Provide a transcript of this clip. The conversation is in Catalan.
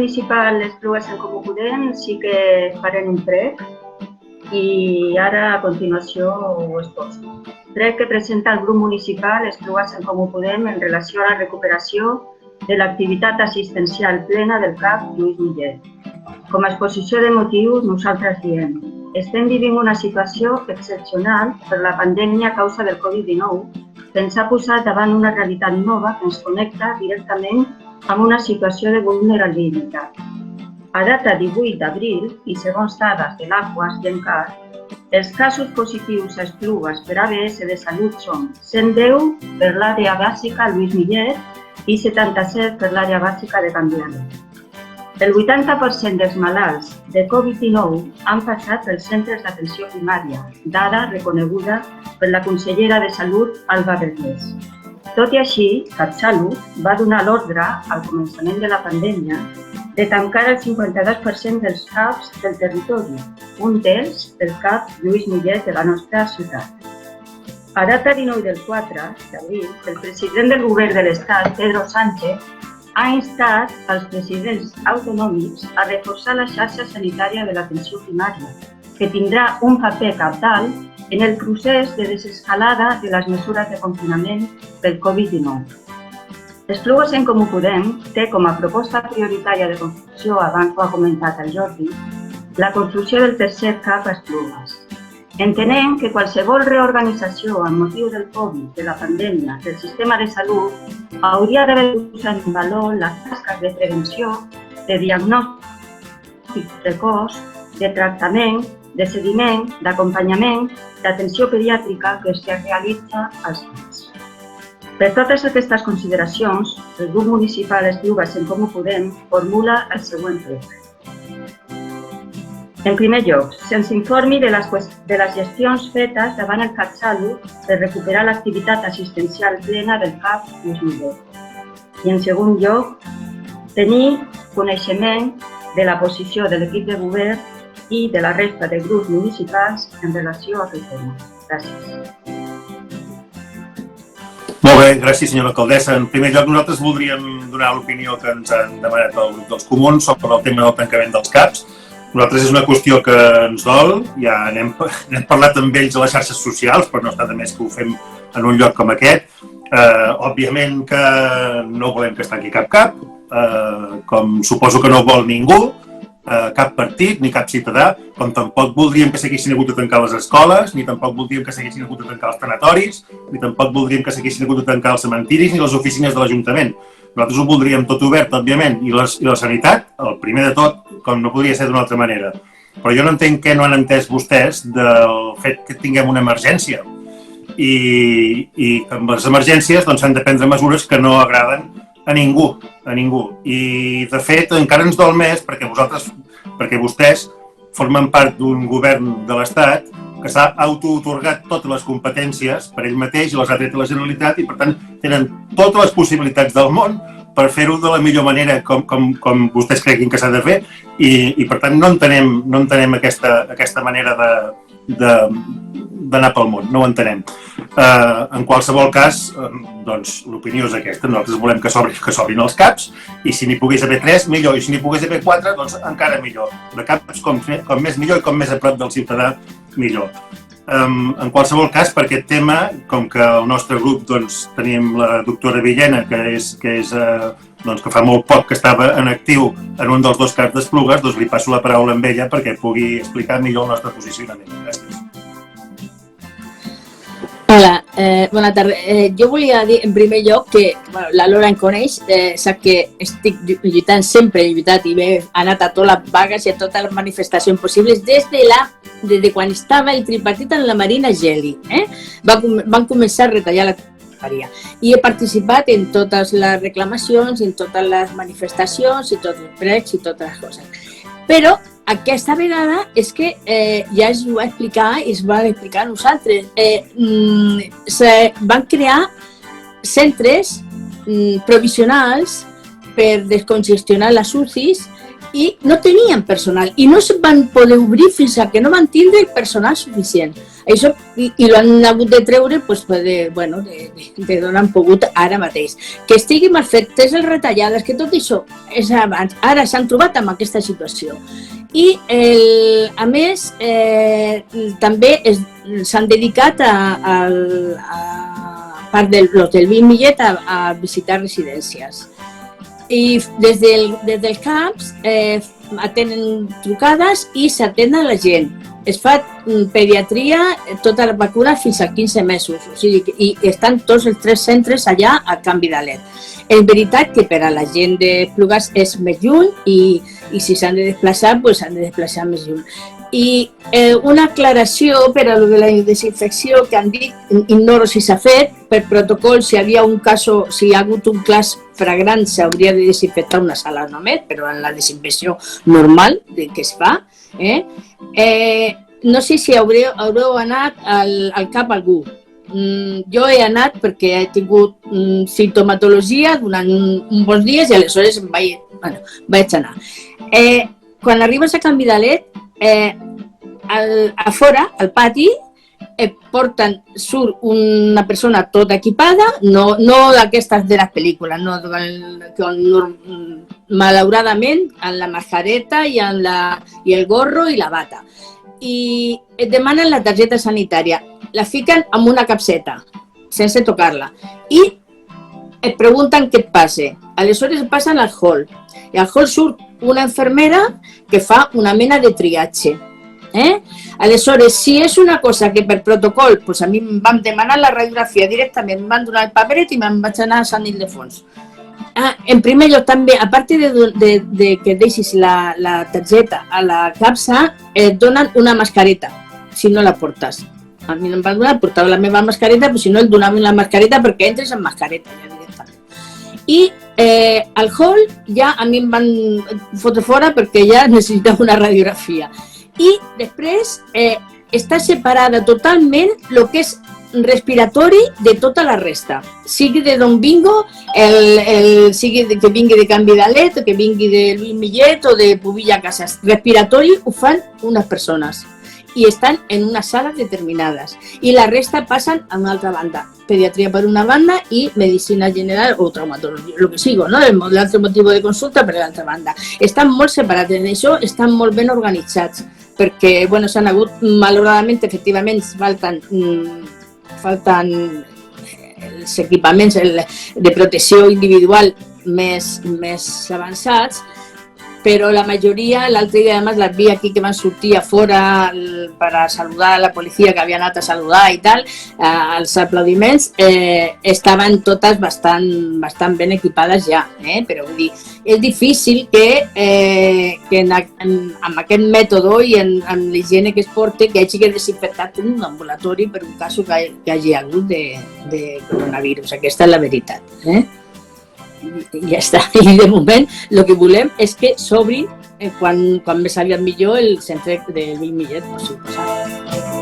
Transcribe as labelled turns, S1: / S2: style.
S1: municipal Esplugues en Comú Podem sí que farem un prec i ara a continuació ho exposo. Prec que presenta el grup municipal Esplugues en Comú Podem en relació a la recuperació de l'activitat assistencial plena del CAP Lluís Millet. Com a exposició de motius, nosaltres diem: estem vivint una situació excepcional per la pandèmia a causa del Covid-19 que ens ha posat davant una realitat nova que ens connecta directament amb una situació de vulnerabilitat. A data 18 d'abril, i segons dades de l'Aquas i Encar, els casos positius a Esplugues per ABS de salut són 110 per l'àrea bàsica Lluís Millet i 77 per l'àrea bàsica de Can Vilalba. El 80% dels malalts de Covid-19 han passat pels centres d'atenció primària, dada reconeguda per la consellera de Salut, Alba Vergés. Tot i així, CapSalut va donar l'ordre, al començament de la pandèmia, de tancar el 52% dels CAPs del territori, un d'ells el CAP Lluís Millet de la nostra ciutat. A data 19 del 4 d'abril, el president del govern de l'Estat, Pedro Sánchez, ha instat als presidents autonòmics a reforçar la xarxa sanitària de l'atenció primària, que tindrà un paper cabdal en el procés de desescalada de les mesures de confinament pel Covid-19. Esplugues en Comú Podem té com a proposta prioritària de construcció, abans ho ha comentat el Jordi, la construcció del tercer CAP a Esplugues. Entenem que qualsevol reorganització amb motiu del Covid, de la pandèmia, del sistema de salut, hauria d'haver posat en valor les tasques de prevenció, de diagnòstic precoç, de tractament, de seguiment, d'acompanyament, d'atenció pediàtrica que es realitza als nens. Per totes aquestes consideracions, el grup municipal Esplugues en Comú Podem formula el següent prec. En primer lloc, se'ns informi de les gestions fetes davant el CapSalut per recuperar l'activitat assistencial plena del CAP Lluís Millet. I en segon lloc, tenir coneixement de la posició de l'equip de govern i de la resta de grups municipals en relació a aquest tema. Gràcies.
S2: Molt bé, gràcies senyora alcaldessa. En primer lloc, nosaltres voldríem donar l'opinió que ens han demanat el grup dels comuns sobre el tema del tancament dels CAPs. Nosaltres és una qüestió que ens dol, ja n'hem parlat amb ells a les xarxes socials, però no està de més que ho fem en un lloc com aquest. Òbviament que no volem que es tanqui cap CAP, com suposo que no vol ningú, cap partit ni cap ciutadà, com tampoc voldríem que s'haguessin hagut de tancar les escoles, ni tampoc voldríem que s'haguessin hagut de tancar els tanatoris, ni tampoc voldríem que s'haguessin hagut de tancar els cementiris ni les oficines de l'Ajuntament. Nosaltres ho voldríem tot obert, òbviament, i la sanitat, el primer de tot, com no podria ser d'una altra manera. Però jo no entenc què no han entès vostès del fet que tinguem una emergència. I amb les emergències s'han de prendre mesures que no agraden a ningú. I, de fet, encara ens dol més perquè vostès formen part d'un govern de l'Estat que s'ha autoatorgat totes les competències per ell mateix i les ha tret a la Generalitat i, per tant, tenen totes les possibilitats del món per fer-ho de la millor manera com vostès creguin que s'ha de fer i, per tant, no entenem aquesta manera d'anar pel món, no ho entenem. En qualsevol cas, doncs, l'opinió és aquesta. Nosaltres volem que s'obrin els CAPs i si n'hi pogués haver 3, millor. I si n'hi pogués haver 4, doncs encara millor. De CAPs com més millor i com més a prop del ciutadà, millor. En qualsevol cas, per aquest tema, com que el nostre grup tenim la doctora Villena, que fa molt poc que estava en actiu en un dels 2 CAPs d'Esplugues, doncs li passo la paraula amb ella perquè pugui explicar millor el nostre posicionament. Gràcies.
S3: Hola, bona tarda. Jo volia dir, en primer lloc, que la Laura em coneix, sap que estic lluitant, sempre he lluitat i he anat a totes les vagues i a totes les manifestacions possibles des de quan estava el tripartit en la Marina Geli. Van començar a retallar la tarifa i he participat en totes les reclamacions, en totes les manifestacions i tots els precs i totes les coses. Però aquesta vegada és que ja es va explicar i es va explicar a nosaltres. Van crear centres provisionals per descongestionar les UCIs i no tenien personal i no es van poder obrir fins que no van tindre personal suficient. Això, i l'han hagut de treure de d'on han pogut ara mateix. Que estigui mal fet, les retallades, que tot això és abans. Ara s'han trobat amb aquesta situació. I, a més, també s'han dedicat a part dels del 20 millet a visitar residències. I des dels CAPs atenen trucades i s'atenen la gent. Es fa pediatria, tota la vacuna fins a 15 mesos, o sigui, i estan tots els 3 centres allà a Can Vidalet. És veritat que per a la gent d'Esplugues és més lluny i si s'han de desplaçar, doncs s'han de desplaçar més lluny. I una aclaració per a lo de la desinfecció que han dit, ignoro si s'ha fet, per protocol, si hi ha hagut un cas fragrant s'hauria de desinfectar una sala només, però en la desinfecció normal que es fa. No sé si haureu anat al CAP algú. Jo he anat perquè he tingut simptomatologia durant uns bons dies i aleshores vaig anar. Quan arribes a Can Vidalet, a fora, al pati, surt una persona tota equipada, no d'aquestes de les pel·lícules, malauradament, amb la mascareta i el gorro i la bata. I et demanen la targeta sanitària, la fiquen en una capseta, sense tocar-la, i et pregunten què et passa. Aleshores et passen al hall, i al hall surt una infermera que fa una mena de triatge. Aleshores, si és una cosa que per protocol, doncs a mi em van demanar la radiografia directament, em van donar el paperet i me'n vaig anar a Sant Ildefons. En primer lloc també, a part de que deixis la targeta a la capsa, et donen una mascareta, si no la portes. A mi no em van donar, portava la meva mascareta, però si no et donaven la mascareta perquè entres amb mascareta ja directament. I al hall ja a mi em van fotre fora perquè ja necessitava una radiografia. I després està separada totalment el que és respiratori de tota la resta. Sigui de d'on vingo, sigui que vingui de Can Vidalet, que vingui de Lluís Millet o de Pubilla Casas. Respiratori ho fan unes persones i estan en unes sales determinades. I la resta passen a una altra banda. Pediatria per una banda i medicina general o traumatologia, el que sigui, no? L'altre motiu de consulta per l'altra banda. Estan molt separats, en això estan molt ben organitzats, perquè s'han hagut, malauradament, efectivament, falten els equipaments de protecció individual més avançats, però la majoria, l'altre dia además las vi aquí que van sortir a fora per saludar a la policia que havia anat a saludar i tal, els aplaudiments, estaven totes bastant ben equipades ja, però vull dir, és difícil que amb aquest mètode i amb l'higiene que es porta que hagi que desinfectar un ambulatori per un cas que hagi hagut de coronavirus. Aquesta és la veritat. I ja està. I de moment el que volem és que s'obrin quan més aviat millor el centre de Lluís Millet, per suposat.